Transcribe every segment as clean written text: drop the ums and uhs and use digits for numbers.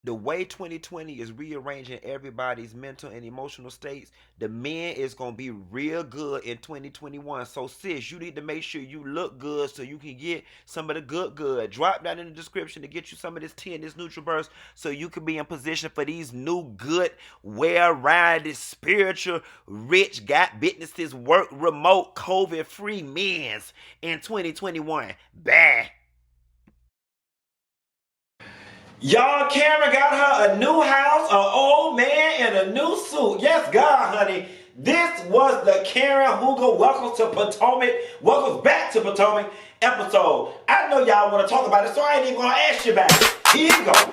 The way 2020 is rearranging everybody's mental and emotional states, the men is going to be real good in 2021. So, sis, you need to make sure you look good so you can get some of the good. Drop down in the description to get you some of this tea and this NutriBurst so you can be in position for these new, good, well-rounded, spiritual, rich, got businesses, work remote, COVID-free men's in 2021. Bye. Y'all, Karen got her a new house, an old man, and a new suit. Yes, God, honey. This was the Karen Hugo Welcome to Potomac, Welcome Back to Potomac episode. I know y'all want to talk about it, so I ain't even going to ask you about it. Here you go.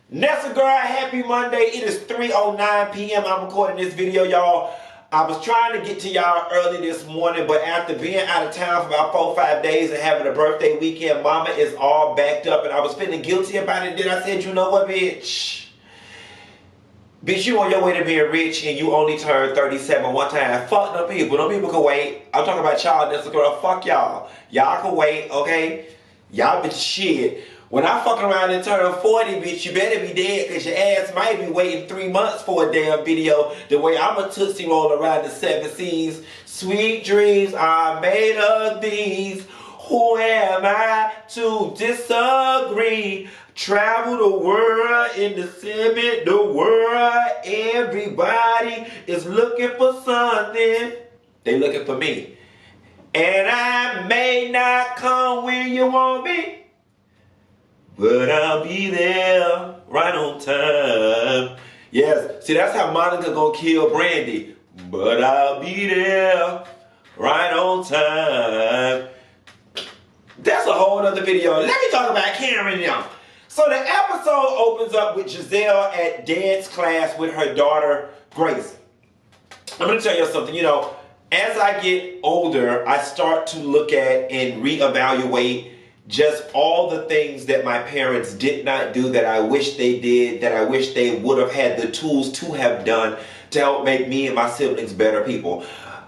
Nessa girl, happy Monday. It is 3:09 p.m. I'm recording this video, y'all. I was trying to get to y'all early this morning, but after being out of town for about 4 or 5 days and having a birthday weekend, mama is all backed up and I was feeling guilty about it. Then I said, you know what, bitch? Bitch, you on your way to being rich and you only turned 37 one time. Fuck them people. Them people can wait. I'm talking about y'all, Nessa girl. Fuck y'all. Y'all can wait, okay? Y'all bitch shit. When I fuck around and turn 40, bitch, you better be dead because your ass might be waiting 3 months for a damn video. The way I'm a Tootsie Roll around the 7 seas. Sweet dreams are made of these. Who am I to disagree? Travel the world in the cement, the world. Everybody is looking for something. They looking for me. And I may not come when you want me, but I'll be there right on time. Yes, see that's how Monica gonna kill Brandy. But I'll be there right on time. That's a whole other video. Let me talk about Karen now. So the episode opens up with Giselle at dance class with her daughter, Grace. I'm gonna tell you something, you know, as I get older, I start to look at and reevaluate just all the things that my parents did not do that I wish they did, that I wish they would have had the tools to have done to help make me and my siblings better people.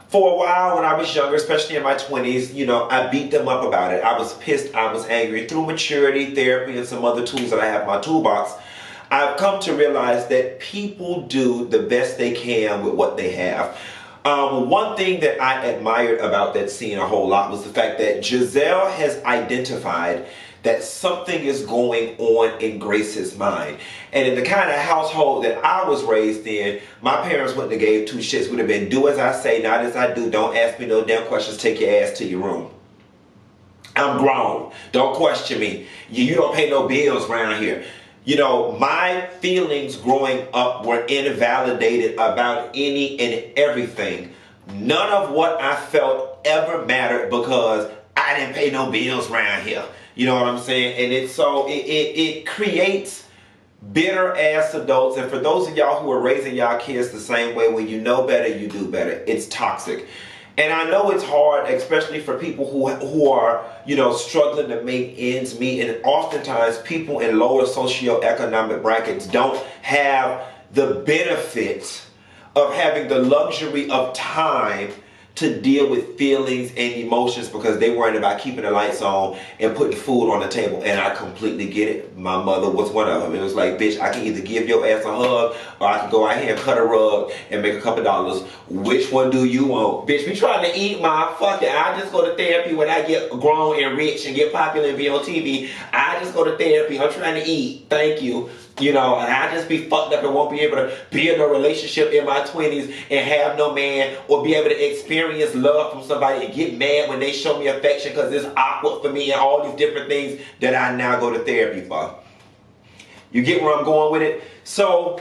For a while when I was younger, especially in my 20s, you know, I beat them up about it. I was pissed, I was angry. Through maturity, therapy, and some other tools that I have in my toolbox, I've come to realize that people do the best they can with what they have. One thing that I admired about that scene a whole lot was the fact that Giselle has identified that something is going on in Grace's mind. And in the kind of household that I was raised in, my parents wouldn't have gave two shits. Would have been do as I say, not as I do. Don't ask me no damn questions. Take your ass to your room. I'm grown. Don't question me. You don't pay no bills around here. You know, my feelings growing up were invalidated about any and everything. None of what I felt ever mattered because I didn't pay no bills around here. You know what I'm saying? And it creates bitter ass adults. And for those of y'all who are raising y'all kids the same way, when you know better, you do better. It's toxic. And I know it's hard, especially for people who are, you know, struggling to make ends meet. And oftentimes people in lower socioeconomic brackets don't have the benefit of having the luxury of time to deal with feelings and emotions because they worried about keeping the lights on and putting food on the table. And I completely get it. My mother was one of them. It was like, bitch, I can either give your ass a hug or I can go out here and cut a rug and make a couple dollars. Which one do you want? Bitch, we trying to eat, my fucking. I just go to therapy when I get grown and rich and get popular and be on TV. I just go to therapy. I'm trying to eat. Thank you. You know, and I just be fucked up and won't be able to be in a relationship in my 20s and have no man or be able to experience love from somebody and get mad when they show me affection because it's awkward for me and all these different things that I now go to therapy for. You get where I'm going with it? So,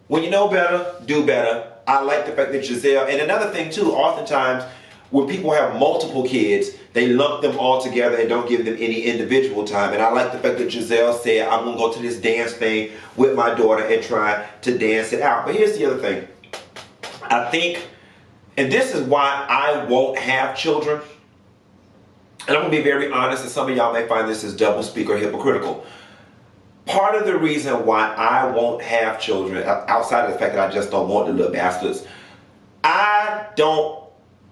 when you know better, do better. I like the fact that Giselle, and another thing too, oftentimes when people have multiple kids, they lump them all together and don't give them any individual time. And I like the fact that Giselle said, I'm going to go to this dance thing with my daughter and try to dance it out. But here's the other thing. I think, and this is why I won't have children, and I'm going to be very honest, and some of y'all may find this as doublespeak or hypocritical. Part of the reason why I won't have children, outside of the fact that I just don't want the little bastards, I don't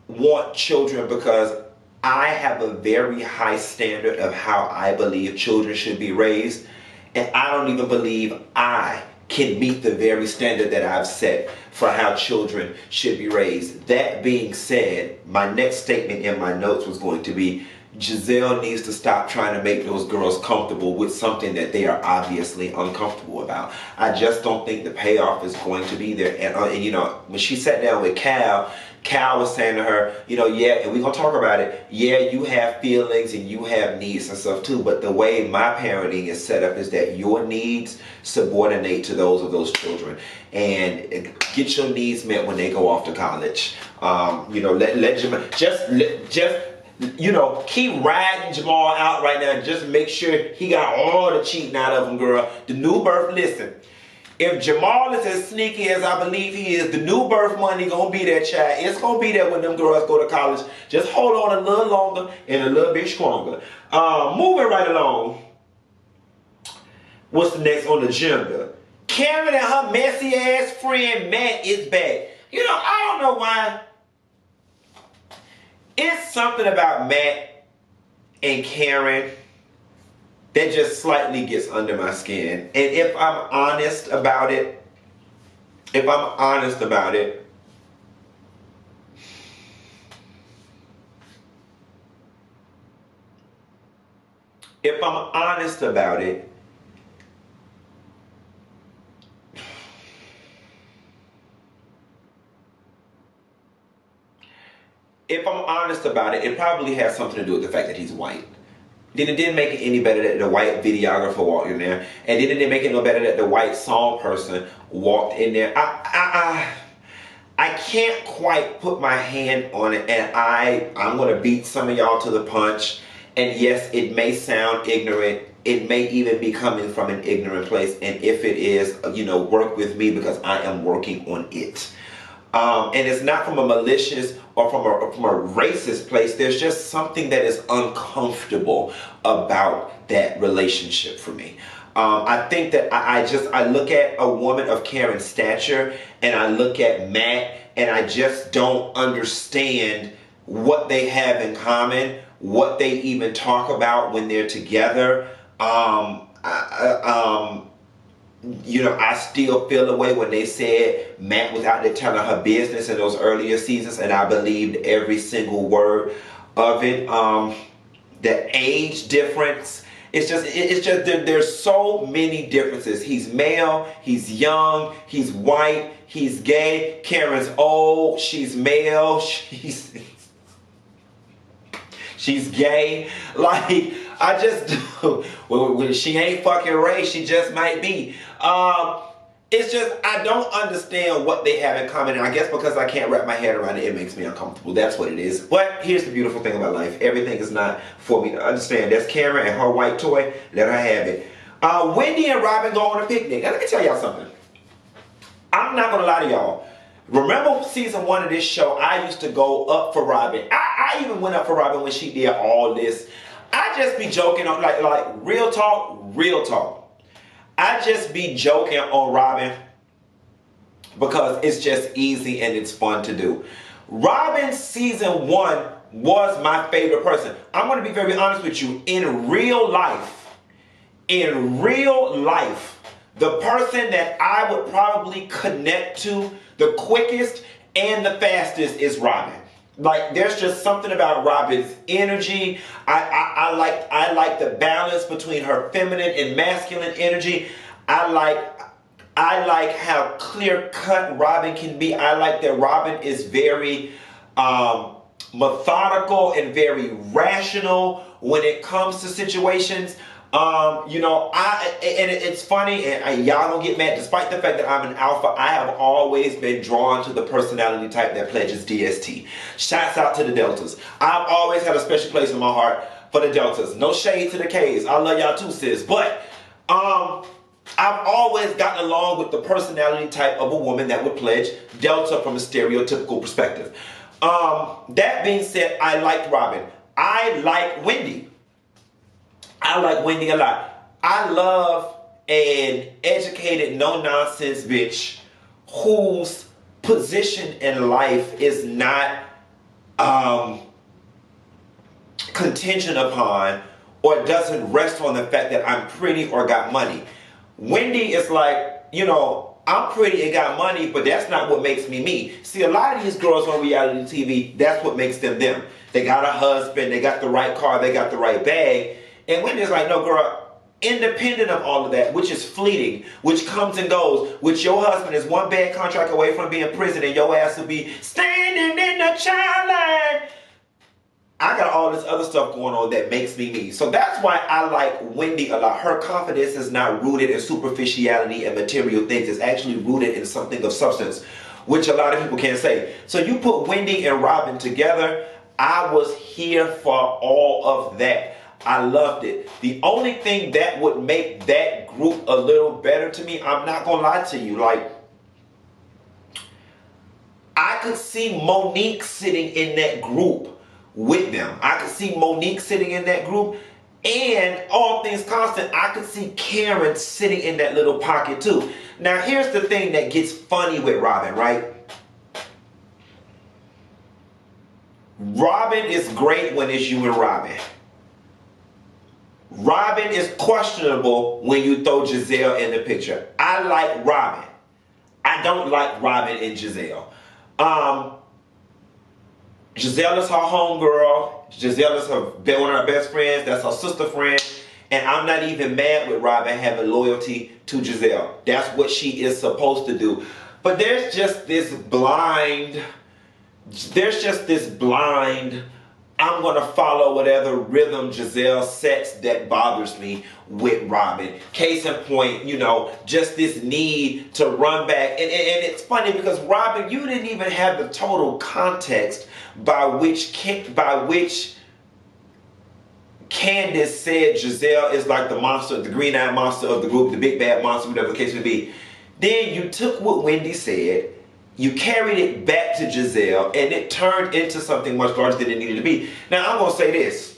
want children because I have a very high standard of how I believe children should be raised, and I don't even believe I can meet the very standard that I've set for how children should be raised. That being said, my next statement in my notes was going to be, Giselle needs to stop trying to make those girls comfortable with something that they are obviously uncomfortable about. I just don't think the payoff is going to be there. And you know, when she sat down with Kal was saying to her, you know, yeah, and we're going to talk about it. Yeah, you have feelings and you have needs and stuff too. But the way my parenting is set up is that your needs subordinate to those of those children. And get your needs met when they go off to college. You know, you know, keep riding Jamal out right now and just make sure he got all the cheating out of him, girl. The new birth, listen, if Jamal is as sneaky as I believe he is, the new birth money gonna be there, child. It's gonna be there when them girls go to college. Just hold on a little longer and a little bit stronger. Moving right along. What's the next on the agenda? Karen and her messy ass friend Matt is back. You know, I don't know why. It's something about Matt and Karen that just slightly gets under my skin. And if I'm honest about it, if I'm honest about it, it probably has something to do with the fact that he's white. Then it didn't make it any better that the white videographer walked in there. And then it didn't make it no better that the white song person walked in there. I can't quite put my hand on it, and I'm going to beat some of y'all to the punch. And yes, it may sound ignorant. It may even be coming from an ignorant place. And if it is, you know, work with me because I am working on it. And it's not from a malicious or from a racist place. There's just something that is uncomfortable about that relationship for me. I think that I look at a woman of Karen's stature and I look at Matt and I just don't understand what they have in common, what they even talk about when they're together. You know, I still feel the way when they said Matt was out there telling her business in those earlier seasons, and I believed every single word of it. The age difference, it's just there's so many differences. He's male, he's young, he's white, he's gay. Karen's old, she's male, she's gay. Like, I just, well, she ain't fucking race, she just might be. It's just, I don't understand what they have in common. And I guess because I can't wrap my head around it, it makes me uncomfortable. That's what it is. But here's the beautiful thing about life. Everything is not for me to understand. That's Karen and her white toy. Let her have it. Wendy and Robyn go on a picnic. Now, let me tell y'all something. I'm not going to lie to y'all. Remember season 1 of this show, I used to go up for Robyn. I even went up for Robyn when she did all this. I just be joking on, like real talk. I just be joking on Robyn because it's just easy and it's fun to do. Robyn season 1 was my favorite person. I'm going to be very honest with you. In real life, the person that I would probably connect to the quickest and the fastest is Robyn. Like, there's just something about Robyn's energy. I like the balance between her feminine and masculine energy. I like how clear-cut Robyn can be. I like that Robyn is very methodical and very rational when it comes to situations. You know, it's funny, and y'all don't get mad, despite the fact that I'm an alpha, I have always been drawn to the personality type that pledges DST. Shouts out to the Deltas. I've always had a special place in my heart for the Deltas. No shade to the Ks. I love y'all too, sis. But, I I've always gotten along with the personality type of a woman that would pledge Delta from a stereotypical perspective. That being said, I liked Robyn. I like Wendy. I like Wendy a lot. I love an educated, no-nonsense bitch whose position in life is not contingent upon or doesn't rest on the fact that I'm pretty or got money. Wendy is like, you know, I'm pretty and got money, but that's not what makes me me. See, a lot of these girls on reality TV, that's what makes them them. They got a husband, they got the right car, they got the right bag. And Wendy's like, no, girl, independent of all of that, which is fleeting, which comes and goes, which your husband is one bad contract away from being in prison and your ass will be standing in the child line. I got all this other stuff going on that makes me me. So that's why I like Wendy a lot. Her confidence is not rooted in superficiality and material things. It's actually rooted in something of substance, which a lot of people can't say. So you put Wendy and Robyn together, I was here for all of that. I loved it. The only thing that would make that group a little better to me, I'm not gonna lie to you, like, I could see Monique sitting in that group with them. I could see Monique sitting in that group, and all things constant, I could see Karen sitting in that little pocket too. Now here's the thing that gets funny with Robyn, right? Robyn is great when it's you and Robyn. Robyn is questionable when you throw Giselle in the picture. I like Robyn. I don't like Robyn and Giselle. Giselle is her homegirl. Giselle is one of her best friends. That's her sister friend. And I'm not even mad with Robyn having loyalty to Giselle. That's what she is supposed to do. But there's just this blind, I'm going to follow whatever rhythm Giselle sets that bothers me with Robyn. Case in point, you know, just this need to run back. And it's funny because Robyn, you didn't even have the total context by which Candiace said Giselle is like the monster, the green-eyed monster of the group, the big bad monster, whatever the case may be. Then you took what Wendy said, you carried it back to Giselle, and it turned into something much larger than it needed to be. Now, I'm going to say this.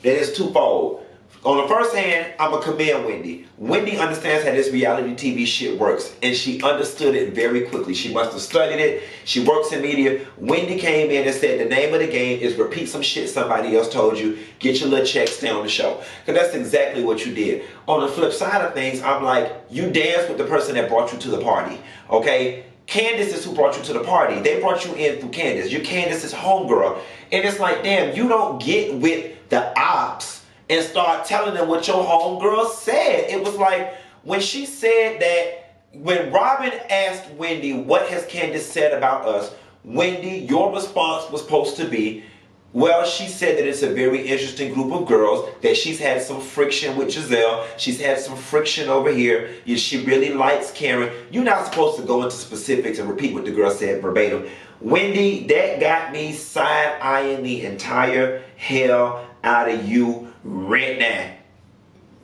It is twofold. On the first hand, I'm going to commend Wendy. Wendy understands how this reality TV shit works, and she understood it very quickly. She must have studied it. She works in media. Wendy came in and said the name of the game is repeat some shit somebody else told you, get your little check, stay on the show. Because that's exactly what you did. On the flip side of things, I'm like, you danced with the person that brought you to the party, okay? Candiace is who brought you to the party. They brought you in through Candiace. You're Candiace's homegirl. And it's like, damn, you don't get with the ops and start telling them what your homegirl said. It was like, when she said that, when Robyn asked Wendy, what has Candiace said about us? Wendy, your response was supposed to be, well, she said that it's a very interesting group of girls, that she's had some friction with Giselle. She's had some friction over here. She really likes Karen. You're not supposed to go into specifics and repeat what the girl said verbatim. Wendy, that got me side-eyeing the entire hell out of you right now.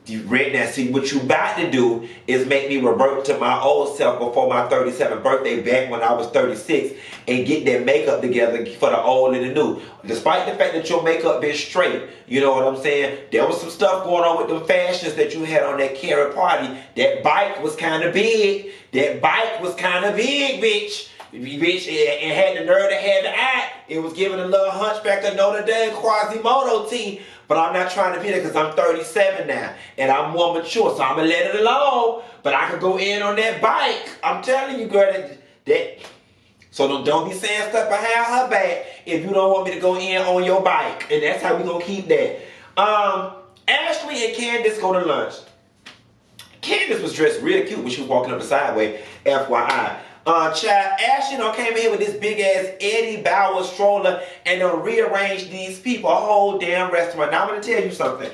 See, what you about to do is make me revert to my old self before my 37th birthday back when I was 36 and get that makeup together for the old and the new. Despite the fact that your makeup is straight, you know what I'm saying? There was some stuff going on with them fashions that you had on that Karen party. That bike was kind of big. Bitch. It had the nerve to have the act. It was giving a little hunchback of Notre Dame Quasimodo tea. But I'm not trying to be there because I'm 37 now. And I'm more mature, so I'm going to let it alone. But I could go in on that bike. I'm telling you, girl, that so don't be saying stuff behind her back if you don't want me to go in on your bike. And that's how we're going to keep that. Ashley and Candiace go to lunch. Candiace was dressed real cute when she was walking up the sideway, FYI. Child, Ashley came in here with this big ass Eddie Bauer stroller and rearranged these people, a whole damn restaurant. Now I'm gonna tell you something.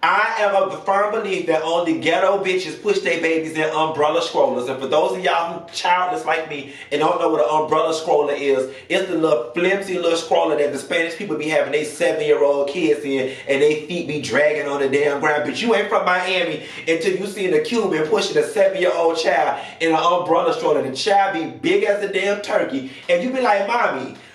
I am of the firm belief that only ghetto bitches push their babies in umbrella strollers. And for those of y'all who childless like me and don't know what an umbrella stroller is, it's the little flimsy little stroller that the Spanish people be having their 7-year-old kids in, and they feet be dragging on the damn ground. But you ain't from Miami until you see a Cuban pushing a 7-year-old child in an umbrella stroller. The child be big as a damn turkey, and you be like,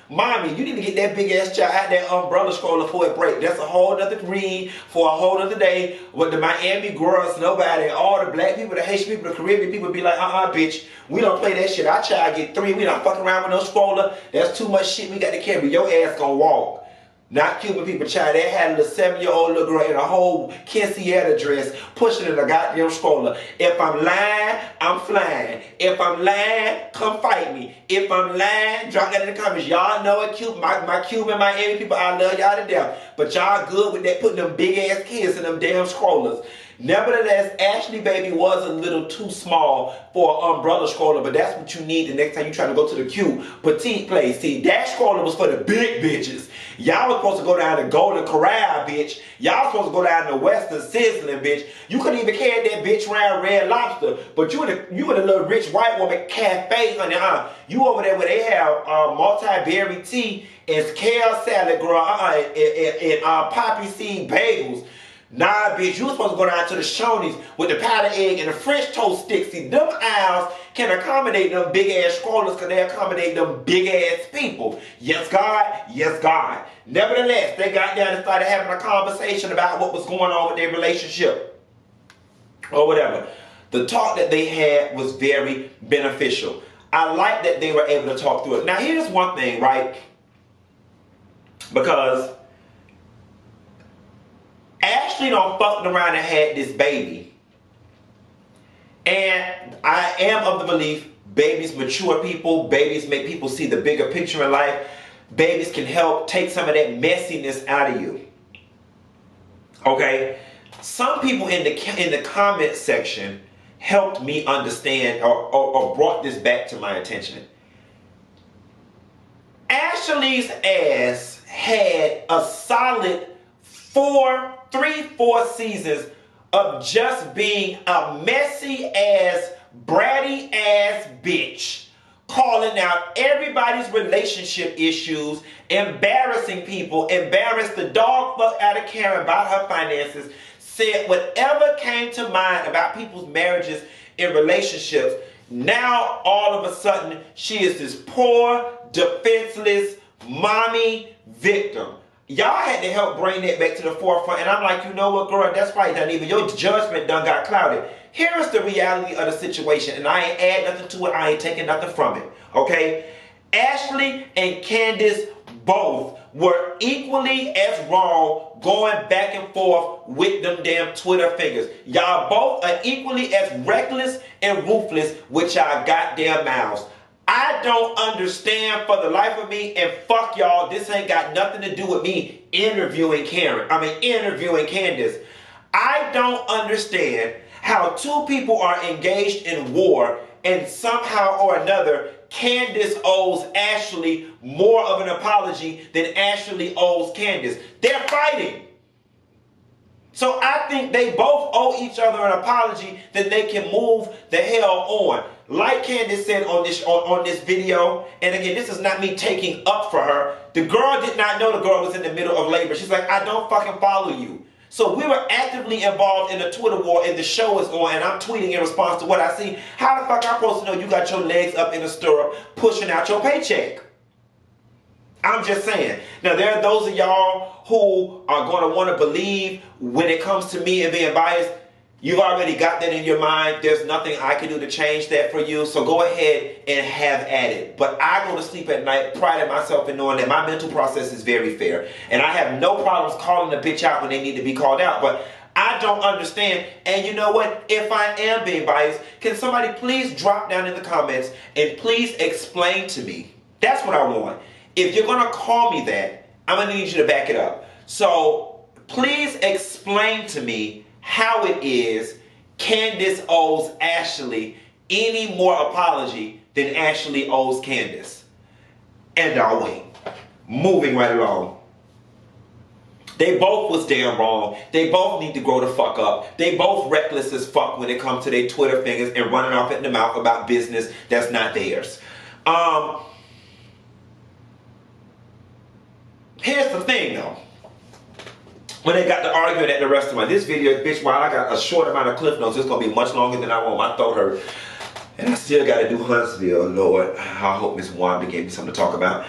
Mommy, you need to get that big ass child out that umbrella stroller before it break. That's a whole nother read for a whole nother day. With the Miami girls, nobody, all the black people, the Haitian people, the Caribbean people be like, bitch, we don't play that shit. Our child get 3. We don't fuck around with no stroller. That's too much shit we got to carry. Your ass gonna walk. Not Cuban people, child. They had a little 7-year-old little girl in a whole quinceañera dress pushing in a goddamn stroller. If I'm lying, I'm flying. If I'm lying, come fight me. If I'm lying, drop that in the comments. Y'all know it, Cuban, my Cuban Miami people, I love y'all to death. But y'all good with that, putting them big ass kids in them damn strollers. Nevertheless, Ashley baby was a little too small for an umbrella stroller, but that's what you need the next time you try to go to the cute petite place. See, that stroller was for the big bitches. Y'all was supposed to go down to Golden Corral, bitch. Y'all supposed to go down to Western Sizzling, bitch. You couldn't even carry that bitch around Red Lobster, but you in a little rich white woman cafe, honey. You over there where they have multi-berry tea and kale salad, girl, and poppy seed bagels. Nah, bitch, you was supposed to go down to the Shoney's with the powdered egg and the French toast sticks. See, them aisles can accommodate them big ass strollers because they accommodate them big ass people. Yes, God. Yes, God. Nevertheless, they got down and started having a conversation about what was going on with their relationship or whatever. The talk that they had was very beneficial. I like that they were able to talk through it. Now, here's one thing, right? Because Ashley done fucked around and had this baby. And I am of the belief babies mature people. Babies make people see the bigger picture in life. Babies can help take some of that messiness out of you. Okay? Some people in the comment section helped me understand or brought this back to my attention. Ashley's ass had a solid 3-4 seasons of just being a messy ass, bratty ass bitch, calling out everybody's relationship issues, embarrassing people, embarrassed the dog fuck out of Karen about her finances, said whatever came to mind about people's marriages and relationships. Now all of a sudden she is this poor, defenseless mommy victim. Y'all had to help bring that back to the forefront. And I'm like, you know what, girl, that's right, Dineva. Your judgment done got clouded. Here is the reality of the situation. And I ain't add nothing to it. I ain't taking nothing from it. Okay? Ashley and Candiace both were equally as wrong going back and forth with them damn Twitter fingers. Y'all both are equally as reckless and ruthless with y'all goddamn mouths. I don't understand for the life of me, and fuck y'all, this ain't got nothing to do with me interviewing Candiace. I don't understand how two people are engaged in war and somehow or another Candiace owes Ashley more of an apology than Ashley owes Candiace. They're fighting. So I think they both owe each other an apology that they can move the hell on. Like Candiace said on this video, and again, this is not me taking up for her. The girl did not know the girl was in the middle of labor. She's like, I don't fucking follow you. So we were actively involved in the Twitter war, and the show is going, and I'm tweeting in response to what I see. How the fuck am I supposed to know you got your legs up in a stirrup pushing out your paycheck? I'm just saying. Now, there are those of y'all who are going to want to believe when it comes to me and being biased. You've already got that in your mind. There's nothing I can do to change that for you. So go ahead and have at it. But I go to sleep at night priding myself in knowing that my mental process is very fair. And I have no problems calling a bitch out when they need to be called out. But I don't understand. And you know what? If I am being biased, can somebody please drop down in the comments and please explain to me? That's what I want. If you're going to call me that, I'm going to need you to back it up. So please explain to me how it is Candiace owes Ashley any more apology than Ashley owes Candiace. And I'll wait. Moving right along. They both was damn wrong. They both need to grow the fuck up. They both reckless as fuck when it comes to their Twitter fingers and running off in the mouth about business that's not theirs. Here's the thing though. When they got to arguing at the restaurant, this video, bitch, while I got a short amount of cliff notes, it's gonna be much longer than I want. My throat hurt. And I still gotta do Huntsville, Lord. I hope Miss Wanda gave me something to talk about.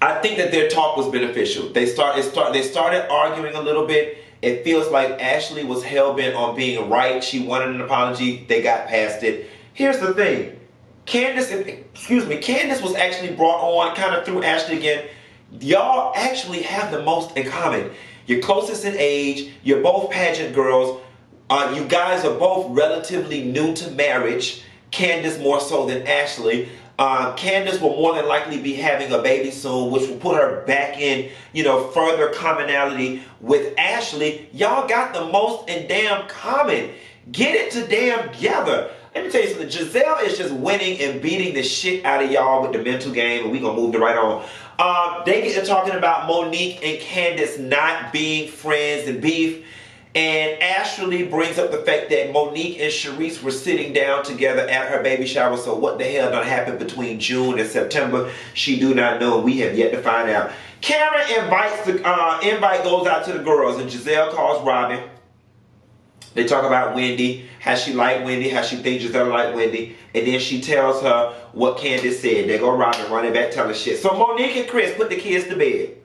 I think that their talk was beneficial. They started arguing a little bit. It feels like Ashley was hell-bent on being right. She wanted an apology. They got past it. Here's the thing. Candiace was actually brought on kind of through Ashley again. Y'all actually have the most in common. You're closest in age. You're both pageant girls. You guys are both relatively new to marriage. Candiace more so than Ashley. Candiace will more than likely be having a baby soon, which will put her back in, further commonality with Ashley. Y'all got the most in damn common. Get it to damn together. Let me tell you something. Giselle is just winning and beating the shit out of y'all with the mental game, and we gonna move it right on. They get to talking about Monique and Candiace not being friends and beef. And Ashley brings up the fact that Monique and Sharice were sitting down together at her baby shower. So what the hell done happened between June and September? She do not know. We have yet to find out. Karen invite goes out to the girls, and Giselle calls Robyn. They talk about Wendy, how she liked Wendy, how she thinks Giselle liked Wendy. And then she tells her what Candiace said. There go Robyn running back telling shit. So Monique and Chris put the kids to bed.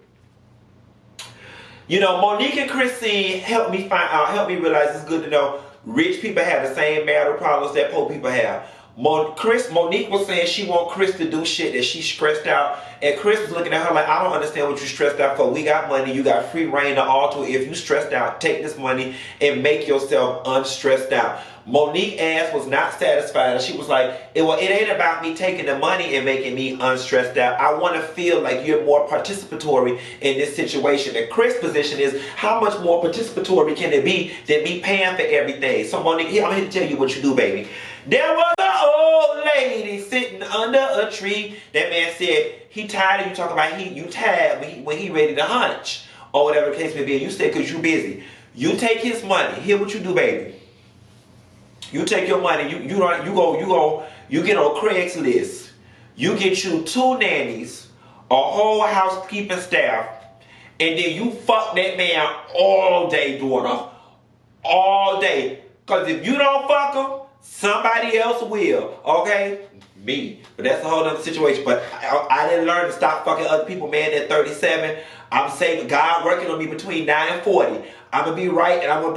Monique and Chris help me realize it's good to know rich people have the same marital problems that poor people have. Monique was saying she want Chris to do shit that she's stressed out, and Chris was looking at her like, I don't understand what you're stressed out for. We got money, you got free reign to alter. If you stressed out, take this money and make yourself unstressed out. Monique's ass was not satisfied. She was like, it ain't about me taking the money and making me unstressed out. I want to feel like you're more participatory in this situation. And Chris' position is, how much more participatory can it be than me paying for everything? So Monique, I'm here to tell you what you do, baby. There was an old lady sitting under a tree. That man said, he tired of you talking about you tired when he ready to hunch. Or whatever the case may be. And you said, because you busy. You take his money. Here's what you do, baby. You take your money, you get on Craigslist. You get you 2 nannies, a whole housekeeping staff, and then you fuck that man all day, daughter. All day. Because if you don't fuck him, somebody else will, okay? Me. But that's a whole other situation. But I didn't learn to stop fucking other people, man, at 37. I'm saving God working on me between 9 and 40. I'm gonna be right, and I'm gonna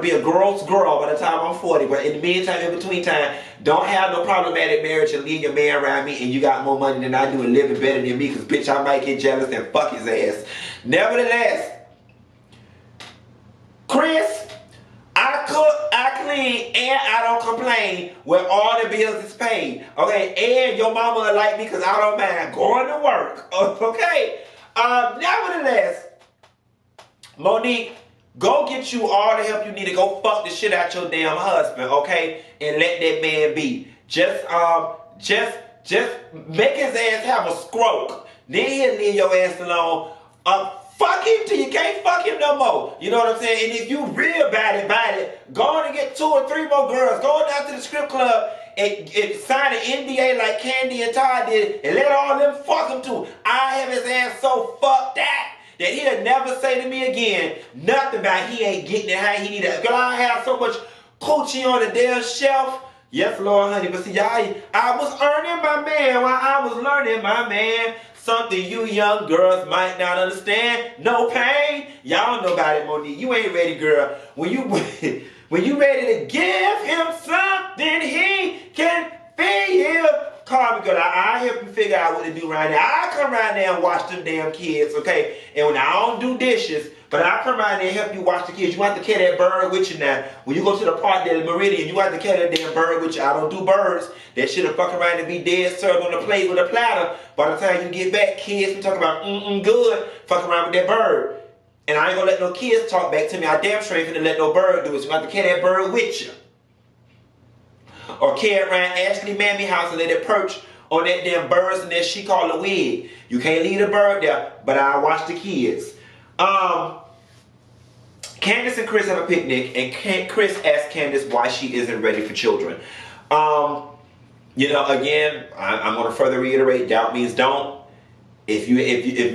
be a girl's girl by the time I'm 40. But in the meantime, in between time, don't have no problematic marriage and leave your man around me, and you got more money than I do and living better than me, because bitch, I might get jealous and fuck his ass. Nevertheless, Chris, I cook, I clean, and I don't complain when all the bills is paid. Okay, and your mama will like me because I don't mind going to work. Okay. Nevertheless, Monique, go get you all the help you need to go fuck the shit out your damn husband, okay? And let that man be. Just make his ass have a stroke. Then he'll leave your ass alone. Fuck him till you can't fuck him no more. You know what I'm saying? And if you real bad about it, go on and get 2 or 3 more girls. Go on down to the strip club and sign an NDA like Candy and Todd did, and let all them fuck him too. I have his ass so fucked that he'll never say to me again nothing about he ain't getting it how he need it. Girl, I have so much coochie on the damn shelf. Yes, Lord, honey, but see, I was earning my man while I was learning my man. Something you young girls might not understand. No pain. Y'all know about it, Monique. You ain't ready, girl. When you ready to give him something he can feel. Call me, girl. I help you figure out what to do right now. I come around there and watch them damn kids, okay? And when I don't do dishes, but I come around there and help you watch the kids. You have to carry that bird with you now. When you go to the park there, the Meridian, you have to carry that damn bird with you. I don't do birds. That shit'll fuck around and be dead served on the plate with a platter. By the time you get back, kids, we talk about good, fuck around with that bird. And I ain't gonna let no kids talk back to me. I damn sure ain't finna let no bird do it. So you have to carry that bird with you. Or carry around Ashley Mammy house and let it perch on that damn bird's nest she called a wig. You can't leave the bird there, but I watch the kids. Candiace and Chris have a picnic, and Chris asked Candiace why she isn't ready for children. You know, again, I'm going to further reiterate, doubt means don't. If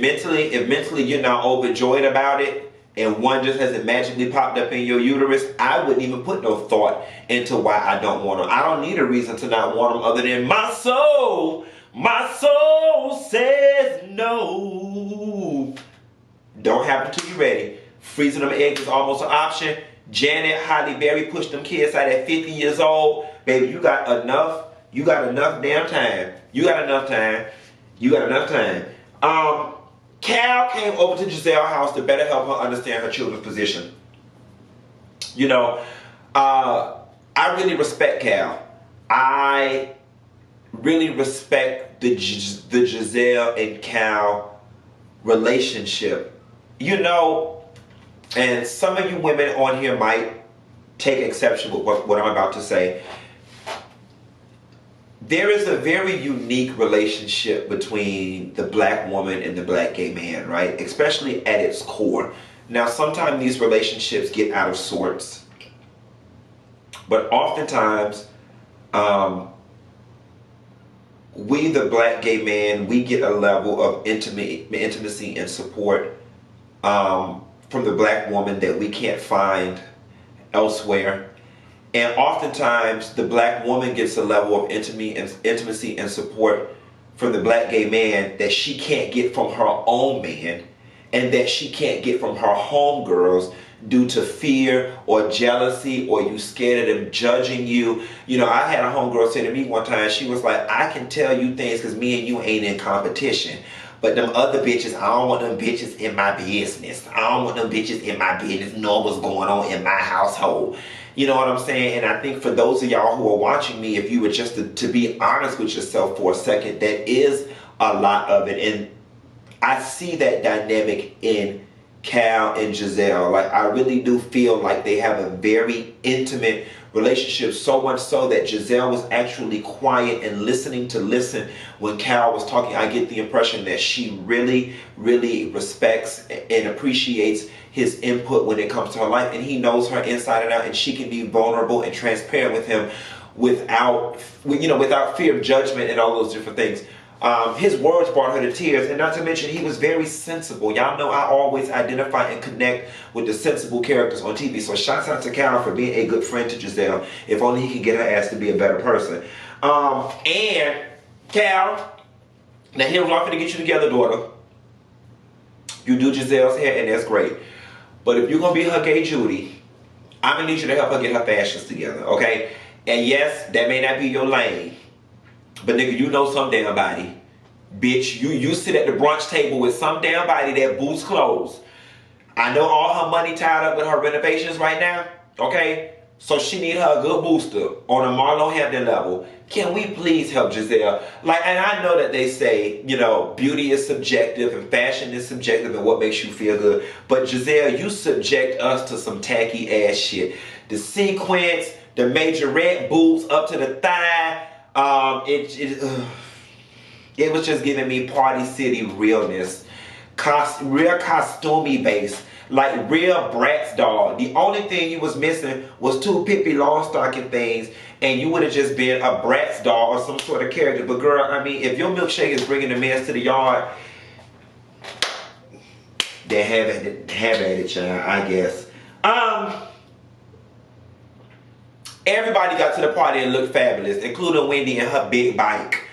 mentally you're not overjoyed about it, and one just hasn't magically popped up in your uterus, I wouldn't even put no thought into why I don't want them. I don't need a reason to not want them other than my soul says no. Don't happen till you're ready. Freezing them eggs is almost an option. Janet Holly Berry pushed them kids out at 50 years old. Baby, you got enough damn time. You got enough time. Kal came over to Gizelle's house to better help her understand her children's position. You know, I really respect Kal. I really respect the Giselle and Kal relationship. You know, and some of you women on here might take exception with what I'm about to say. There is a very unique relationship between the black woman and the black gay man, right? Especially at its core. Now, sometimes these relationships get out of sorts, but oftentimes, we, the black gay man, we get a level of intimacy and support from the black woman that we can't find elsewhere. And oftentimes, the black woman gets a level of intimacy and support from the black gay man that she can't get from her own man, and that she can't get from her homegirls due to fear or jealousy, or you scared of them judging you. You know, I had a homegirl say to me one time, she was like, I can tell you things because me and you ain't in competition. But them other bitches, I don't want them bitches in my business. I don't want them bitches in my business, know what's going on in my household. You know what I'm saying? And I think for those of y'all who are watching me, if you were just to be honest with yourself for a second, that is a lot of it. And I see that dynamic in Kal and Giselle. Like, I really do feel like they have a very intimate relationship, so much so that Giselle was actually quiet and listening when Kal was talking. I get the impression that she really, really respects and appreciates his input when it comes to her life, and he knows her inside and out, and she can be vulnerable and transparent with him without fear of judgment and all those different things. His words brought her to tears, and not to mention he was very sensible. Y'all know I always identify and connect with the sensible characters on TV. So shouts out to Kal for being a good friend to Giselle. If only he could get her ass to be a better person. And Kal, now here's what I'm going to get you together, daughter. You do Giselle's hair, and that's great. But if you're going to be her gay Judy, I'm going to need you to help her get her fashions together, okay? And yes, that may not be your lane. But nigga, you know some damn body. Bitch, you sit at the brunch table with some damn body that boots clothes. I know all her money tied up with her renovations right now, okay? So she need her a good booster on a Marlo Hampton level. Can we please help Giselle? Like, and I know that they say, you know, beauty is subjective and fashion is subjective and what makes you feel good. But Giselle, you subject us to some tacky ass shit. The sequins, the majorette boobs up to the thigh. It was just giving me Party City realness. Real costumey base. Like real Bratz doll. The only thing you was missing was two Pippi Longstocking things, and you would have just been a Bratz doll or some sort of character. But girl, I mean, if your milkshake is bringing the mess to the yard, then have at it, child, I guess. Everybody got to the party and looked fabulous, including Wendy and her big bike.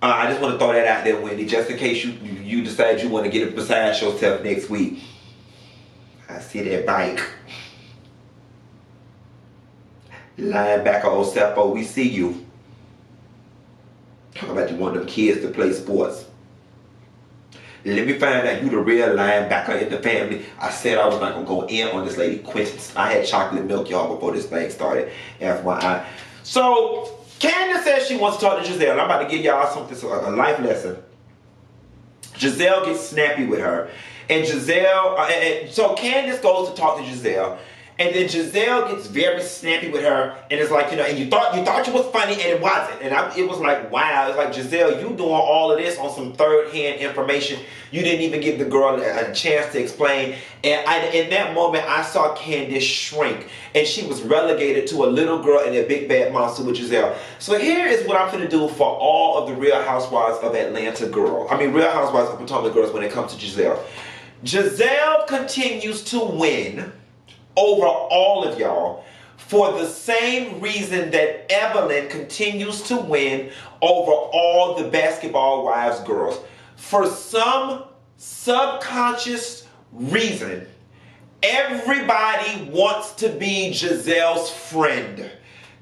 I just want to throw that out there, Wendy, just in case you decide you want to get it beside yourself next week. I see that bike. Linebacker Osefo, we see you. Talk about you want them kids to play sports. Let me find out you the real linebacker in the family. I said I was not going to go in on this lady Quintus. I had chocolate milk, y'all, before this thing started. FYI. So, Candiace says she wants to talk to Giselle. I'm about to give y'all something, a life lesson. Giselle gets snappy with her. And Giselle, so Candiace goes to talk to Giselle. And then Giselle gets very snappy with her, and it's like, you know, and you thought you was funny, and it wasn't. And it was like, wow, it's like, Giselle, you doing all of this on some third-hand information. You didn't even give the girl a chance to explain. And in that moment, I saw Candiace shrink, and she was relegated to a little girl and a big bad monster with Giselle. So here is what I'm gonna do for all of the Real Housewives of Atlanta girls. I mean, Real Housewives of Potomac girls when it comes to Giselle. Giselle continues to win over all of y'all for the same reason that Evelyn continues to win over all the Basketball Wives girls. For some subconscious reason, everybody wants to be Giselle's friend.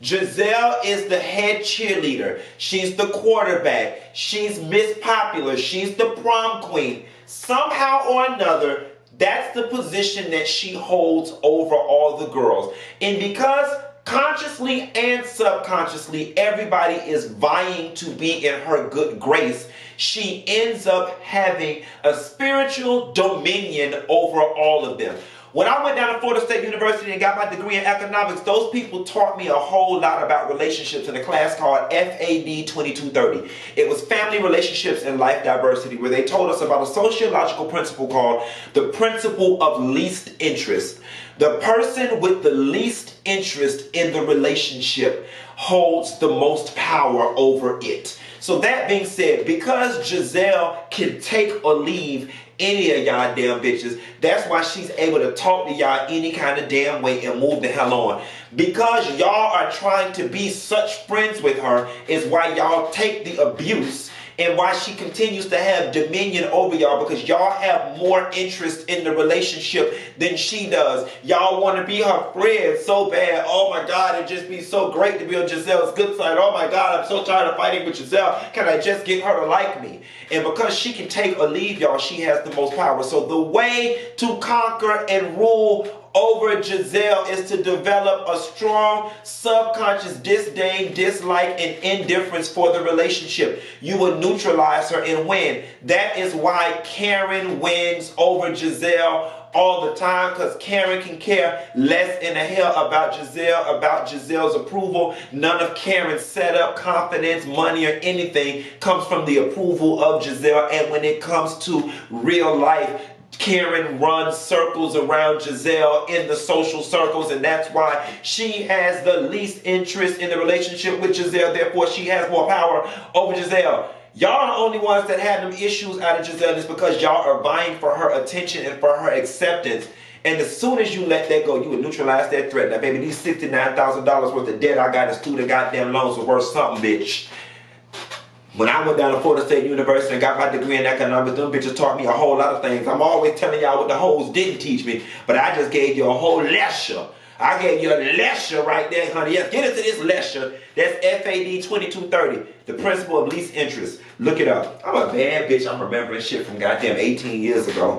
Giselle is the head cheerleader. She's the quarterback. She's Miss Popular. She's the prom queen. Somehow or another, that's the position that she holds over all the girls. And because consciously and subconsciously everybody is vying to be in her good grace, she ends up having a spiritual dominion over all of them. When I went down to Florida State University and got my degree in economics, those people taught me a whole lot about relationships in a class called FAD 2230. It was Family Relationships and Life Diversity, where they told us about a sociological principle called the principle of least interest. The person with the least interest in the relationship holds the most power over it. So that being said, because Giselle can take or leave any of y'all damn bitches, that's why she's able to talk to y'all any kind of damn way and move the hell on. Because y'all are trying to be such friends with her is why y'all take the abuse and why she continues to have dominion over y'all, because y'all have more interest in the relationship than she does. Y'all want to be her friend so bad. Oh my God, it'd just be so great to be on Giselle's good side. Oh my God, I'm so tired of fighting with Giselle. Can I just get her to like me? And because she can take or leave y'all, she has the most power. So the way to conquer and rule over Giselle is to develop a strong subconscious disdain, dislike, and indifference for the relationship. You will neutralize her and win. That is why Karen wins over Giselle all the time, because Karen can care less in the hell about Giselle, about Giselle's approval. None of Karen's setup, confidence, money, or anything comes from the approval of Giselle. And when it comes to real life, Karen runs circles around Giselle in the social circles, and that's why she has the least interest in the relationship with Giselle. Therefore, she has more power over Giselle. Y'all are the only ones that had them issues out of Giselle is because y'all are vying for her attention and for her acceptance. And as soon as you let that go, you will neutralize that threat. Now, baby, these $69,000 worth of debt I got in student goddamn loans are worth something, bitch. When I went down to Florida State University and got my degree in economics, them bitches taught me a whole lot of things. I'm always telling y'all what the hoes didn't teach me, but I just gave you a whole lecture. I gave you a lecture right there, honey. Yes, get into this lecture. That's FAD 2230, the principle of least interest. Look it up. I'm a bad bitch. I'm remembering shit from goddamn 18 years ago.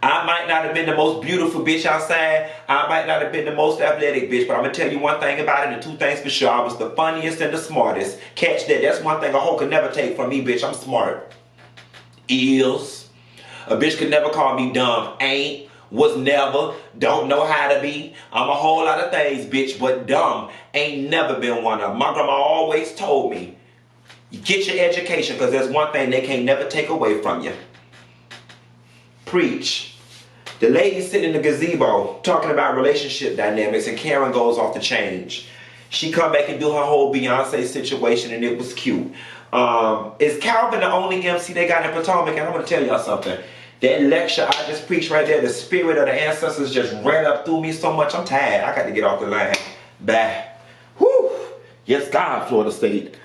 I might not have been the most beautiful bitch outside. I might not have been the most athletic bitch, but I'm going to tell you one thing about it and two things for sure. I was the funniest and the smartest. Catch that. That's one thing a hoe could never take from me, bitch. I'm smart. Is. A bitch could never call me dumb. Ain't. Was never. Don't know how to be. I'm a whole lot of things, bitch, but dumb ain't never been one of them. My grandma always told me, get your education, because there's one thing they can't never take away from you. Preach. The lady sitting in the gazebo talking about relationship dynamics, and Karen goes off to change. She come back and do her whole Beyonce situation, and it was cute. Is Calvin the only MC they got in Potomac? And I'm going to tell y'all something. That lecture I just preached right there, the spirit of the ancestors just ran up through me so much. I'm tired. I got to get off the line. Bye. Whew. Yes, God, Florida State.